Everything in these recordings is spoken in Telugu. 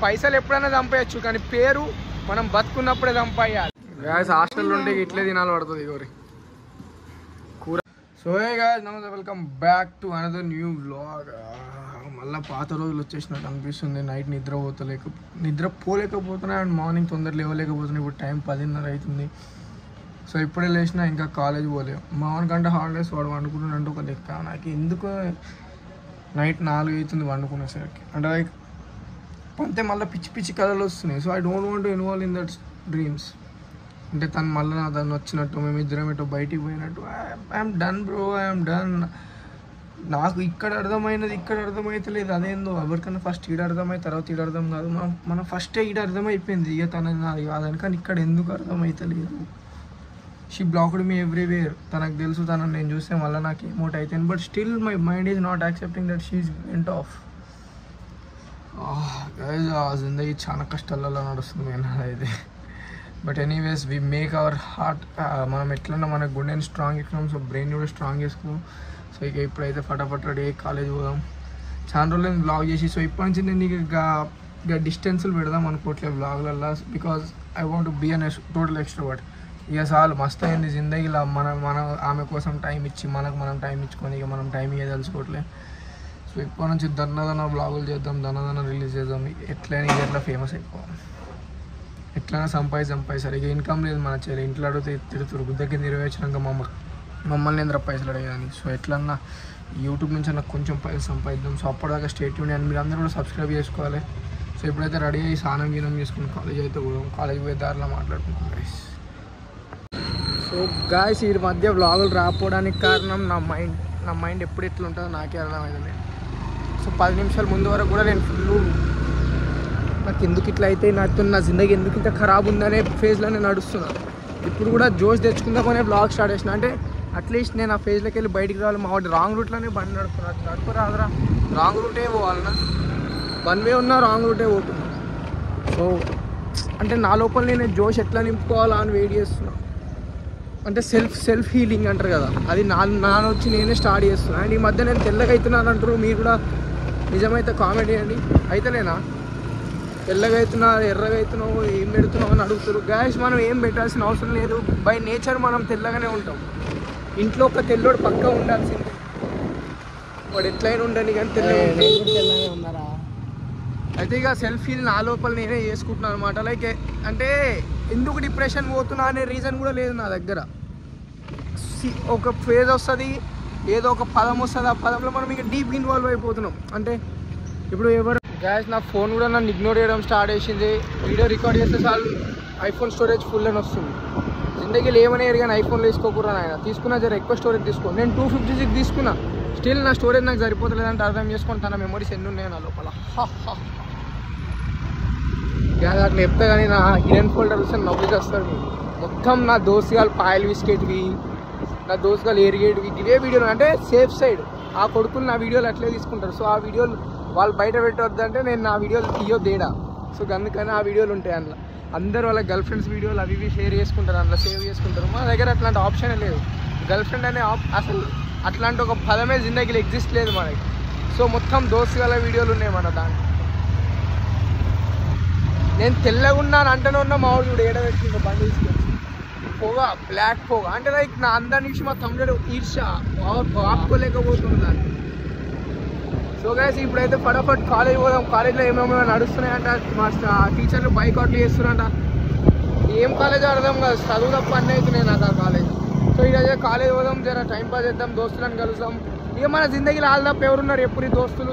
పైసలు ఎప్పుడైనా చంపేయచ్చు, కానీ పేరు మనం బతుకున్నప్పుడే చంపేయాలి. గాయస్ హాస్టల్లో ఉంటే ఇట్లే తినాలి పడుతుంది గోరి కూర. సో హే గాయస్, నమస్తే, welcome back to another new vlog. మళ్ళీ పాత రోజులు వచ్చేసినట్టు అనిపిస్తుంది. నైట్ నిద్రపోలేకపోతున్నా అండ్ మార్నింగ్ తొందర లేవలేకపోతున్నా. ఇప్పుడు టైం 10:30 అవుతుంది. సో ఇప్పుడే లేచినా, ఇంకా కాలేజ్ పోలేవు. మామూలుగా హాలిడేస్ వాడు వండుకుంటున్నట్టు ఒక లెక్క. నాకు ఎందుకు నైట్ 4 అవుతుంది వండుకునేసరికి. అంటే లైక్ అంతే మళ్ళీ పిచ్చి పిచ్చి కళలు వస్తున్నాయి. So I don't want to involve in that dreams. అంటే తను మళ్ళీ తను వచ్చినట్టు, మేము ఇద్దరం ఎటో బయటికి పోయినట్టు. I'm done bro, I'm done. నాకు ఇక్కడ అర్థమైనది ఇక్కడ అర్థమవుతలేదు. అదేందో ఎవరికన్నా ఫస్ట్ ఈడ అర్థమై తర్వాత ఈడ అర్థం కాదు. మనం ఫస్టే ఈడ అర్థమైపోయింది. ఇక తనది నాది కాదని. కానీ ఇక్కడ ఎందుకు అర్థమవుతలేదు? She blocked me everywhere. తనకు తెలుసు తనని నేను చూస్తే మళ్ళీ నాకు ఎమోట్ అవుతాను. But still my mind is not accepting that she is went off. జిందగీ చాలా కష్టాలలో నడుస్తుంది అయితే. But anyways we make our heart. మనం ఎట్లన్నా మన గుండెని స్ట్రాంగ్ చేసుకున్నాం. సో బ్రెయిన్ కూడా స్ట్రాంగ్ చేసుకున్నాం. సో ఇక ఇప్పుడైతే ఫటాఫట్ రెడీ అయ్యి కాలేజ్ పోదాం. చాలా రోజులు నేను బ్లాగ్ చేసి, సో ఇప్పటి నుంచి నేను ఇక డిస్టెన్స్లు పెడదాం అనుకోవట్లేదు బ్లాగ్లల్లో. Because I want be an total extrovert. ఇక చాలు మస్తు అయింది జిందగీలో. మన ఆమె కోసం టైం ఇచ్చి మనం టైం ఇచ్చుకొని ఇక మనం టైం ఇవ్వదలుచుకోవట్లేదు. సో ఇప్పటి నుంచి దన్నదన్న బ్లాగులు చేద్దాం, దన్నదన్న రిలీజ్ చేద్దాం. ఎట్లయినా ఎట్లా ఫేమస్ అయిపోవాలి, ఎట్లైనా సంపాదించాలి. సరిగ్గా ఇన్కమ్ లేదు మన చెల్లి. ఇంట్లో అడిగితే తిరుగుతురు. గుద్దకి నెరవేర్చినాక మమ్మల్ని ఎందుకు పైసలు అడిగాని. సో ఎట్లన్నా యూట్యూబ్ నుంచి నాకు కొంచెం పైసలు సంపాదిద్దాం. సో అప్పటిదాకా స్టే ట్యూన్ అండ్ మీరు అందరూ కూడా సబ్స్క్రైబ్ చేసుకోవాలి. సో ఇప్పుడైతే రెడీ అయ్యి స్నానం గీనం చేసుకుని కాలేజ్ అయితే పోదాం. కాలేజ్ పోయే దారిలో మాట్లాడుకుంటాం గైస్. సో గాయస్, ఈ మధ్య వ్లాగులు రాకపోవడానికి కారణం నా మైండ్ ఎప్పుడు ఎట్లా ఉంటుందో నాకే అర్థమైంది. సో 10 నిమిషాల ముందు వరకు కూడా నేను ఫుల్ నాకు ఎందుకు ఇట్లా అయితే, నా జిందగీ ఎందుకు ఇంత ఖరాబ్ ఉందనే ఫేజ్లోనే నడుస్తున్నాను. ఇప్పుడు కూడా జోష్ తెచ్చుకుందామనే బ్లాగ్ స్టార్ట్ చేసిన. అంటే అట్లీస్ట్ నేను ఆ ఫేజ్లోకి వెళ్ళి బయటికి రావాలి. మా వాడు రాంగ్ రూట్లోనే బండి నడుపురాదురా. రాంగ్ రూటే పోవాలన్నా, వన్ వే ఉన్నా రాంగ్ రూటే పోతున్నా. సో అంటే నా లోపల నేను జోష్ ఎట్లా నింపుకోవాలా అని వెయిట్ చేస్తున్నా. అంటే సెల్ఫ్ హీలింగ్ అంటారు కదా, అది వచ్చి నేనే స్టార్ట్ చేస్తున్నా. అండ్ ఈ మధ్య నేను తెల్లగా అవుతున్నాను అంటారు. మీరు కూడా నిజమైతే కామెంట్ చేయండి. అయితేనేనా తెల్లగా అవుతున్నారు, ఎర్రగా అవుతున్నావు, ఏం పెడుతున్నావు అని అడుగుతారు. గ్యాస్ మనం ఏం పెట్టాల్సిన అవసరం లేదు. బై నేచర్ మనం తెల్లగానే ఉంటాం. ఇంట్లో ఒక తెల్లోడు పక్క ఉండాల్సిందే. వాడు ఎట్లయినా ఉండని కానీ తెల్లగానే ఉన్నారా. అయితే ఇక సెల్ఫ్ హీల్ నా లోపల నేనే చేసుకుంటున్నాను అనమాట. లైక్ అంటే ఎందుకు డిప్రెషన్ పోతున్నా అనే రీజన్ కూడా లేదు నా దగ్గర. ఒక ఫేజ్ వస్తుంది, ఏదో ఒక పదం వస్తుంది, ఆ పదంలో మనం ఇక డీప్ ఇన్వాల్వ్ అయిపోతున్నాం. అంటే ఇప్పుడు ఎవరు గ్యాస్ నా ఫోన్ కూడా నన్ను ఇగ్నోర్ చేయడం స్టార్ట్ చేసింది. వీడియో రికార్డ్ చేస్తే చాలు ఐఫోన్ స్టోరేజ్ ఫుల్ అని వస్తుంది. జిందగీలో ఏమైనా కానీ ఐఫోన్లో తీసుకోకూడదు ఆయన. తీసుకున్నా జర ఎక్కువ స్టోరేజ్ తీసుకో. నేను 256 తీసుకున్నా, స్టిల్ నా స్టోరేజ్ నాకు సరిపోతలేదంటే అర్థం చేసుకొని తన మెమరీస్ ఎన్ని ఉన్నాయి నా లోపల. గ్యాస్ అట్లా చెప్తే కానీ నా హిడెన్ ఫోల్డర్ వస్తే నవ్వుకి వస్తారు. మొత్తం నా దోస్తుగాలు పాయలు బిస్కెట్వి, నా దోస్తుగాలు ఎరిగేటివి, ఇవే వీడియోలు. అంటే సేఫ్ సైడ్ ఆ కొడుకులు నా వీడియోలు అట్లే తీసుకుంటారు. సో ఆ వీడియోలు వాళ్ళు బయట పెట్టవద్దు అంటే నేను నా వీడియోలు తీయొద్దేడా. సో అందుకని ఆ వీడియోలు ఉంటాయి అందులో. అందరు వాళ్ళ గర్ల్ ఫ్రెండ్స్ వీడియోలు అవి ఇవి షేర్ చేసుకుంటారు, అందులో సేవ్ చేసుకుంటారు. మా దగ్గర అట్లాంటి ఆప్షన్ లేదు. గర్ల్ ఫ్రెండ్ అనే అసలు అట్లాంటి ఒక పదమే జిందగీలో ఎగ్జిస్ట్ లేదు మనకి. సో మొత్తం దోస్తుగాల వీడియోలు ఉన్నాయి మన దాంట్లో. నేను తెల్లగా ఉన్నాను అంటేనే ఉన్నా. మా వాడు ఏడబెట్టుకుంటా బండి తీసుకొని పొగ, బ్లాక్ పొగ. అంటే లైక్ నా అందరి నుంచి మా తమ్ముడు ఈర్ష ఆపుకోలేకపోతున్నాను. సో గైస్ ఇప్పుడైతే ఫటాఫట్ కాలేజ్ పోదాం. కాలేజ్లో ఏమేమో నడుస్తున్నాయంట. మా టీచర్లు బైకాట్లు చేస్తున్నారంట. ఏం కాలేజ్ అర్థం కాదు, చదువు తప్ప అన్నీ అవుతున్నాయి నాకు ఆ కాలేజ్. సో ఈరోజు కాలేజ్ పోదాం, జర టైం పాస్ చేద్దాం, దోస్తులను కలుద్దాం. ఇక మన జిందగీలో ఆల్ తప్ప ఎవరున్నారు? ఎప్పుడు దోస్తులు.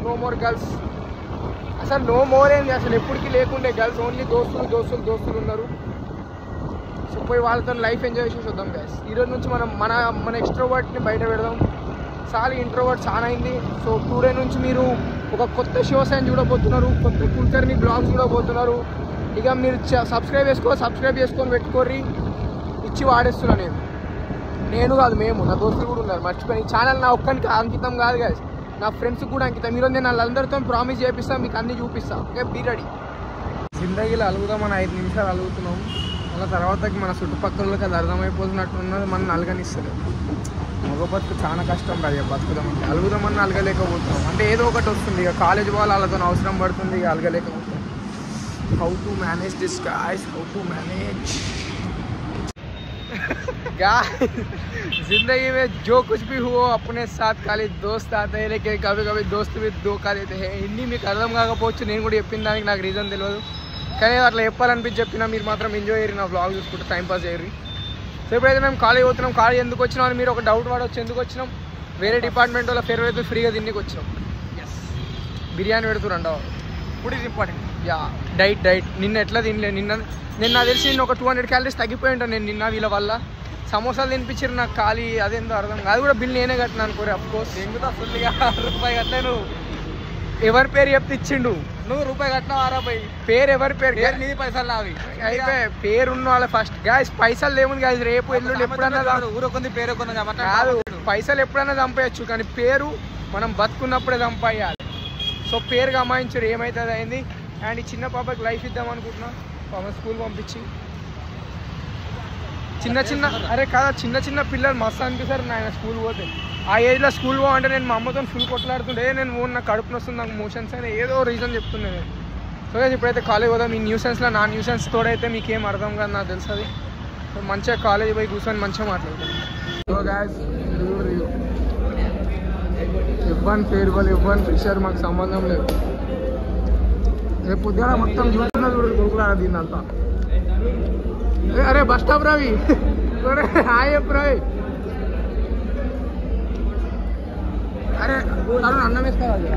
No more girls. అసలు నో మోర్ ఏంది, అసలు ఎప్పటికీ లేకుండే గర్ల్స్. ఓన్లీ దోస్తులు ఉన్నారు. సో పోయి వాళ్ళతో లైఫ్ ఎంజాయ్ చేసి వద్దాం గైస్. ఈరోజు నుంచి మన ఎక్స్ట్రోవర్ట్ని బయట పెడదాం. చాలా ఇంట్రోవర్ట్ చాలా అయింది. సో టుడే నుంచి మీరు ఒక కొత్త షోస్ అని చూడబోతున్నారు, కొత్త కుల్కర్ని బ్లాగ్స్ చూడబోతున్నారు. ఇక మీరు సబ్స్క్రైబ్ చేసుకొని పెట్టుకోర్రి. ఇచ్చి వాడేస్తున్నా నేను కాదు, మేము, నా దోస్తులు కూడా ఉన్నారు. మర్చిపోయి ఈ ఛానల్ నా ఒక్కరికి అంకితం కాదు గైస్, నా ఫ్రెండ్స్కి కూడా అంకితం. ఈరోజు నేను వాళ్ళందరితో ప్రామిస్ చేపిస్తాను, మీకు అన్నీ చూపిస్తాను. Okay, be ready. జిందగీలో అలుగుదామని 5 నిమిషాలు అలుగుతున్నాం. మళ్ళీ తర్వాతకి మన చుట్టుపక్కలకి అది అర్థమైపోతున్నట్టున్నది. మనం అలగనిస్తుంది. మగ బతుకు చాలా కష్టం కదా బతుకుదామంటే. అలుగుదామని అలగలేకపోతున్నాం. అంటే ఏదో ఒకటి వస్తుంది, ఇక కాలేజ్ పోవాలి, వాళ్ళతో అవసరం పడుతుంది, ఇక అలగలేకపోతున్నాం. How to manage this guys, how to manage जिंदगी में जो कुछ भी हो अपने साथ खाली दोस्त आते हैं, लेकिन कभी कभी दोस्त भी धोखा देते हैं. హిందీ మీకు అర్థం కాకపోవచ్చు, నేను కూడా చెప్పిన దానికి నాకు రీజన్ తెలియదు, కానీ అట్లా చెప్పాలనిపించి చెప్పినా. మీరు మాత్రం ఎంజాయ్ చేయరు, నా బ్లాగ్ చూసుకుంటే టైంపాస్ చేయరు. సో ఇప్పుడైతే మేము కాలేజ్ పోతున్నాం. కాలేజ్ ఎందుకు వచ్చినాం అని మీరు ఒక డౌట్ పడవచ్చు. ఎందుకు వచ్చినాం? వేరే డిపార్ట్మెంట్ వల్ల ఫేర్వెల్ అయితే ఫ్రీగా తిండికి వచ్చినాం. బిర్యానీ పెడుతురంట ఇప్పుడు, ఇది ఇంపార్టెంట్. యా, డైట్ నిన్న ఎట్లా తినలే. నిన్న తెలిసి నేను ఒక 200 క్యాలరీస్ తగ్గిపోయి ఉంటాను నేను నిన్న. వీళ్ళ వల్ల సమోసాలు తినిపించారు నాకు ఖాళీ, అదేందో అర్థం. అది కూడా బిల్ నేనే కట్టినా అనుకోరు. అఫ్కోర్స్ ఎందుకు ఫుల్గా ₹1 కట్టాను. ఎవరి పేరు చెప్తే ఇచ్చిండు. నువ్వు ₹1 కట్టినావు, ₹60. పేరు ఎవరి పేరు? నీది, పైసలు నావి. అయితే పేరు ఉన్న వాళ్ళ ఫస్ట్ గాయస్. పైసలు ఏముంది గాయస్, రేపు ఎల్లుండి ఎప్పుడన్నా ఊరొక్కుంది పేరు కాదు. పైసలు ఎప్పుడైనా చంపేయచ్చు, కానీ పేరు మనం బతుకున్నప్పుడే చంపేయాలి. సో పేరు గమాయించారు, ఏమవుతుంది అయింది. అండ్ ఈ చిన్న పాపకి లైఫ్ ఇద్దాం అనుకుంటున్నా. పాప స్కూల్ పంపించి చిన్న చిన్న పిల్లలు మస్తు అనిపిస్తారు నాయన స్కూల్ పోతే. ఆ ఏజ్లో స్కూల్ పో అంటే నేను మా అమ్మతో ఫుల్ కొట్లాడుతుండే. నేను నాకు కడుపున వస్తుంది, నాకు మోషన్స్ అయినా ఏదో రీజన్ చెప్తుండే నేను. సో ఇప్పుడైతే కాలేజ్ పోదాం. ఈ న్యూసెన్స్లో నా న్యూసెన్స్ తోడైతే మీకు ఏం అర్థం కాదు, నాకు తెలుస్తుంది. సో మంచిగా కాలేజ్ పోయి కూర్చొని మంచిగా మాట్లాడుతాను. సో గాయస్, ఇవ్వని ఫేర్వెల్, ఇవ్వని ఫ్రెషర్ మాకు సంబంధం లేదు. రేపు పొద్దున మొత్తం చూస్తున్నా చూడదు కొడుకులారా దీన్నంతా. అరే bus stop Ravi, hi Ravi. అరే అన్నం వేసుకోవాలి.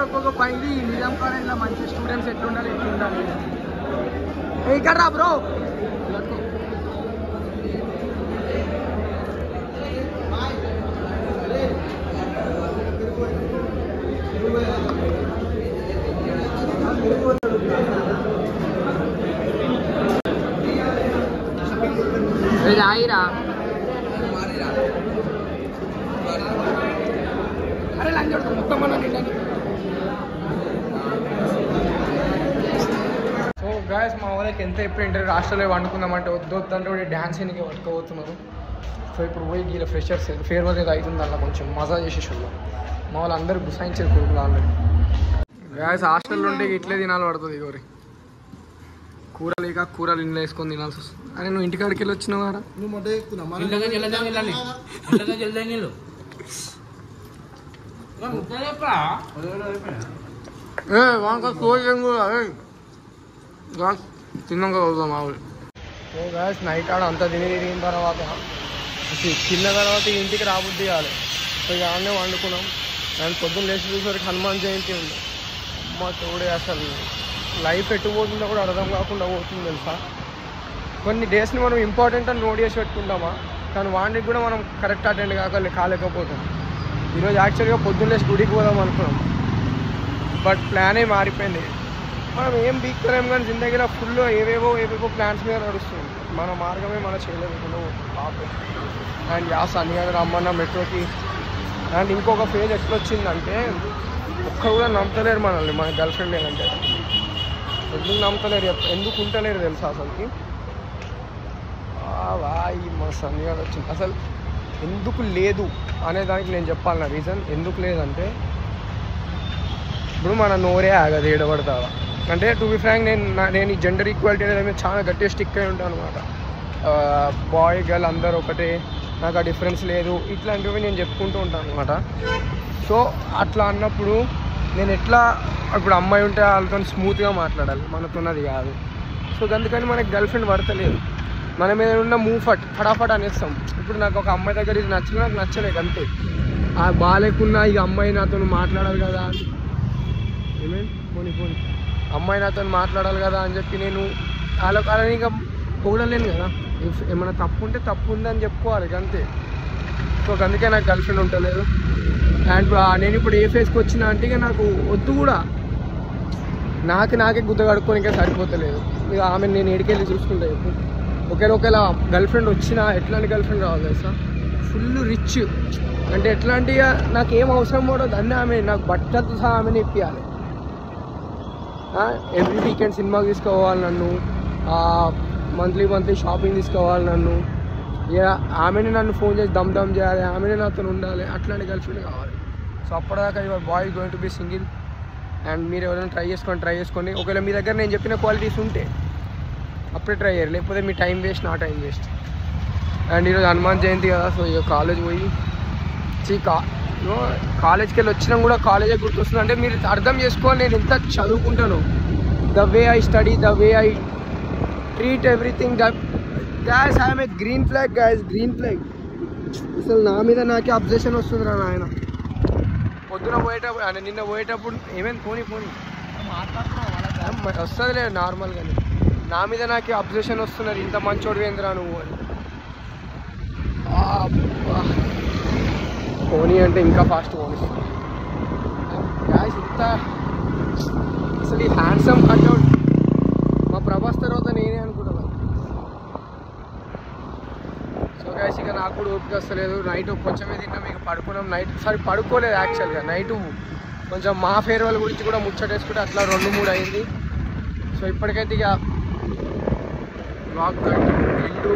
ఒక్కొక్క పైకి నిజాం కాలేజ్లో మంచి స్టూడెంట్స్ ఎట్లుండాలి ఎట్లుండాలి. ఇక్కడ రా బ్రో. అరే లంచ్ మొత్తం సో గాయస్, మా వాళ్ళకి ఎంత ఎప్పుడు ఇంటర్వ్యూ హాస్టల్లో వండుకుందామంటే వద్దంటే కూడా డ్యాన్స్ చేయడానికి పట్టుకోబోతున్నారు. సో ఇప్పుడు పోయి గీల ఫ్రెషర్స్ ఫేర్వెల్ ఏదో అవుతుంది, అలా కొంచెం మజా చేసేసాడు. మా వాళ్ళు అందరూ గుసాయించారు కొడుకులు ఆల్రెడీ. గాయస్ హాస్టల్లో ఉంటే ఇట్లే తినాలి పడుతుంది. ఇగోరి కూర లేక కూరలు ఇంట్లో వేసుకొని తినాల్సి వస్తుంది. అరే నువ్వు ఇంటికాడికి వెళ్ళి వచ్చినావు కదా. తిన్నాక వద్దాం మా ఊరు. సో గాయస్ నైట్ ఆడ అంతా తిరిగిన తర్వాత తిన్న తర్వాత ఇంటికి రాబుద్ది కావాలి. సో ఇక ఆడనే వండుకున్నాం. దాని పొద్దున్న లేచి చూసేసరికి హనుమాన్ జయంతి ఉంది. అమ్మ తోడే అసలు లైఫ్ ఎట్టుపోతుందో కూడా అర్థం కాకుండా పోతుంది తెలుసా. కొన్ని డేస్ని మనం ఇంపార్టెంట్ అని నోట్ చేసి పెట్టుకుంటామా, కానీ వాటికి కూడా మనం కరెక్ట్ అటెండ్ కాలేకపోతాం. ఈరోజు యాక్చువల్గా పొద్దున్న లేచి గుడికి పోదాం అనుకున్నాం, బట్ ప్లానే మారిపోయింది. మనం ఏం బీక్తలేం, కానీ జిందగీలో ఫుల్ ఏవేవో ప్లాన్స్ మీద నడుస్తుంది. మన మార్గమే మనం చేయలేకుండా పాపం. అండ్ యాస్ అనిగా రమ్మన్న మెట్రోకి. అండ్ ఇంకొక ఫేజ్ ఎట్లా వచ్చిందంటే, ఒక్కరు కూడా నమ్మతలేరు మనల్ని, మన గర్ల్ ఫ్రెండ్ లేదంటే. ఎందుకు నమ్మతలేరు, ఎందుకు ఉంటలేరు తెలుసా అసలుకి. వాయి మా సన్నిగా వచ్చింది. అసలు ఎందుకు లేదు అనే దానికి నేను చెప్పాలన్న రీజన్. ఎందుకు లేదంటే, ఇప్పుడు మన నోరే ఆగదు ఏడబడతావా అంటే. టు బి ఫ్రాంక్, నేను ఈ జెండర్ ఈక్వాలిటీ అనేది చాలా గట్టిగా స్టిక్ అయి ఉంటాను అనమాట. బాయ్ గర్ల్ అందరు ఒకటే, నాకు ఆ డిఫరెన్స్ లేదు, ఇట్లాంటివి నేను చెప్పుకుంటూ ఉంటాను అనమాట. సో అట్లా అన్నప్పుడు నేను ఎట్లా, ఇప్పుడు అమ్మాయి ఉంటే వాళ్ళతో స్మూత్గా మాట్లాడాలి, మనకున్నది కాదు. సో అందుకని మనకి గర్ల్ ఫ్రెండ్ పడతలేదు. మన మీద ఉన్న ఫటాఫట్ అనేస్తాం. ఇప్పుడు నాకు ఒక అమ్మాయి దగ్గర ఇది నచ్చినా నాకు నచ్చలేదు అంతే. ఆ బాగాలేకున్నా ఇక అమ్మాయి నాతో మాట్లాడాలి కదా, పోనీ అమ్మాయి నాతో మాట్లాడాలి కదా అని చెప్పి నేను వాళ్ళని ఇంకా పొగడలేను కదా. ఏమైనా తప్పు ఉంటే తప్పు ఉందని చెప్పుకోవాలి అంతే. సో అందుకే నాకు గర్ల్ ఫ్రెండ్ ఉండలేదు. అండ్ నేను ఇప్పుడు ఏ ఫేస్కి వచ్చినా అంటే ఇక నాకు వద్దు కూడా, నాకే గుద్ద కడుక్కొని ఇంకా సరిపోతలేదు. ఇక ఆమె నేను ఏడికెళ్ళి చూసుకుంటా చెప్పు. ఒకేలా గర్ల్ ఫ్రెండ్ వచ్చినా ఎట్లాంటి గర్ల్ ఫ్రెండ్ రావాలి తెలుసా, ఫుల్ రిచ్. అంటే ఎట్లాంటిగా నాకు ఏం అవసరం పడదు అన్నీ ఆమె నాకు బట్టలతో సహా ఆమెను ఇప్పియాలి. ఎవ్రీ వీకెండ్ సినిమాకి తీసుకోవాలి నన్ను, మంత్లీ షాపింగ్ తీసుకోవాలి నన్ను, ఇక ఆమెనే నన్ను ఫోన్ చేసి దమ్ చేయాలి, ఆమెనే నాతో ఉండాలి, అట్లాంటి గర్ల్ ఫ్రెండ్ కావాలి. సో అప్పటిదాకా your boy going to be single. And మీరు ఎవరైనా ట్రై చేసుకోండి. ఒకవేళ మీ దగ్గర నేను చెప్పిన క్వాలిటీస్ ఉంటే అప్పుడే ట్రై చేయరు, లేకపోతే మీ టైం వేస్ట్, నా టైం వేస్ట్. అండ్ ఈరోజు హనుమాన్ జయంతి కదా, సో ఇక కాలేజ్ పోయి కాలేజ్కి వెళ్ళి వచ్చినా కూడా కాలేజే గుర్తొస్తుంది. అంటే మీరు అర్థం చేసుకోవాలి నేను ఎంత చదువుకుంటాను, the way I study, the way I treat everything. Guys I'm a green flag guys, green flag. అసలు నా మీద నాకే అబ్జెక్షన్ వస్తుంది రా నాయన. పొద్దున పోయేటప్పుడు అంటే నిన్న పోయేటప్పుడు ఏమైంది పోనీ వస్తుందిలే నార్మల్గానే, నా మీద నాకే అబ్జెక్షన్ వస్తున్నారు, ఇంత మంచోడు ఏందిరా నువ్వు అని. పోనీ అంటే ఇంకా ఫాస్ట్ పోనిస్తుంది గాయస్. ఇంత అసలు ఈ హ్యాండ్సమ్ కట్అవుట్ మా ప్రభాస్ తర్వాత నేనే అనుకుంటున్నాను. సో గాయస్ ఇక నాకు కూడా ఓపిక వస్తలేదు. నైట్ కొంచెమే తిన్నా, మీకు పడుకున్నాం. నైట్ పడుకోలేదు యాక్చువల్గా, నైట్ కొంచెం మా ఫేర్వెల్ గురించి కూడా ముచ్చటేసుకుంటే అట్లా 2-3 అయింది. సో ఇప్పటికైతే ఇక బ్లాగ్ ఇల్లు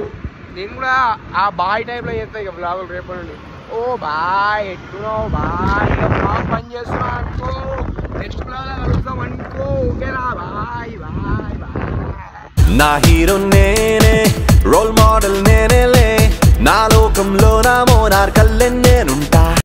నేను కూడా ఆ బాయ్ టైప్లో చేస్తాను ఇక బ్లాగులు రేపటి నుండి. ఓ బాయ్ ఎట్టున్నావు బాయ్, ఇక బ్లాగ్ పని చేస్తున్నా అనుకో, నెక్స్ట్ బ్లాగ్లో కలుద్దాం అనుకో, ఓకేనా బాయ్ బాయ్ బాయ్. నా హీరో నేనే, రోల్ మోడల్ నేనేలే, నా లోకంలో నా మోనార్కల్లే నేనుంటా.